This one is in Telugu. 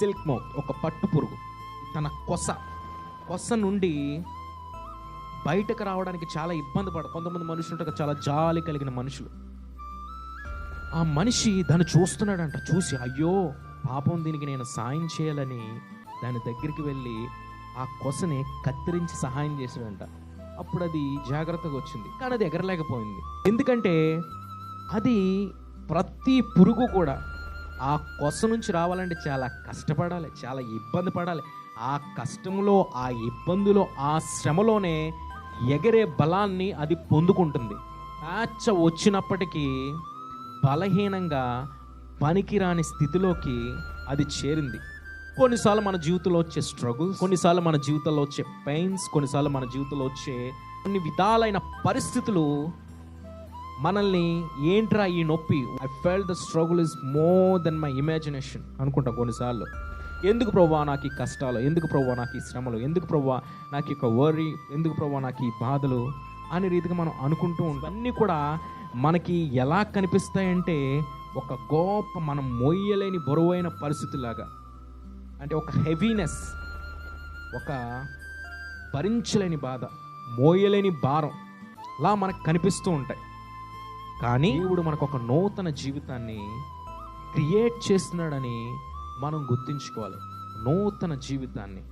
సిల్క్ మౌత్, ఒక పట్టు పురుగు తన కొస నుండి బయటకు రావడానికి చాలా ఇబ్బంది కొంతమంది మనుషులు ఉంటారు, చాలా జాలి కలిగిన మనుషులు. ఆ మనిషి దాన్ని చూస్తున్నాడంట. చూసి అయ్యో పాపం, దీనికి నేను సాయం చేయాలని దాని దగ్గరికి వెళ్ళి ఆ కొసని కత్తిరించి సహాయం చేశాడంట. అప్పుడు అది జాగ్రత్తగా వచ్చింది, కానీ అది ఎగరలేకపోయింది. ఎందుకంటే అది ప్రతి పురుగు కూడా ఆ కొస నుంచి రావాలంటే చాలా కష్టపడాలి, చాలా ఇబ్బంది పడాలి. ఆ కష్టంలో, ఆ ఇబ్బందిలో, ఆ శ్రమలోనే ఎగరే బలాన్ని అది పొందుకుంటుంది. ప్యాచ వచ్చినప్పటికీ బలహీనంగా పనికిరాని స్థితిలోకి అది చేరింది. కొన్నిసార్లు మన జీవితంలో వచ్చే స్ట్రగుల్స్, కొన్నిసార్లు మన జీవితంలో వచ్చే పెయిన్స్, కొన్నిసార్లు మన జీవితంలో వచ్చే కొన్ని విధాలైన పరిస్థితులు మనల్ని ఏంట్రా ఈ నొప్పి, I felt the struggle is more than my imagination అనుకుంటాం కొన్నిసార్లు. ఎందుకు ప్రభువా నాకు ఈ కష్టాలు, ఎందుకు ప్రభువా నాకు ఈ శ్రమలు, ఎందుకు ప్రభువా నాకు ఈ వరీ, ఎందుకు ప్రభువా నాకు ఈ బాధలు అనే రీతిగా మనం అనుకుంటూ ఉంటాం. అన్నీ కూడా మనకి ఎలా కనిపిస్తాయంటే ఒక గొప్ప, మనం మోయలేని బరువైన పరిస్థితిలాగా, అంటే ఒక హెవీనెస్, ఒక భరించలేని బాధ, మోయలేని భారం లా మనకు కనిపిస్తూ ఉంటాయి. కానీ దేవుడు మనకు ఒక నూతన జీవితాన్ని క్రియేట్ చేస్తున్నాడని మనం గుర్తించుకోవాలి. నూతన జీవితాన్ని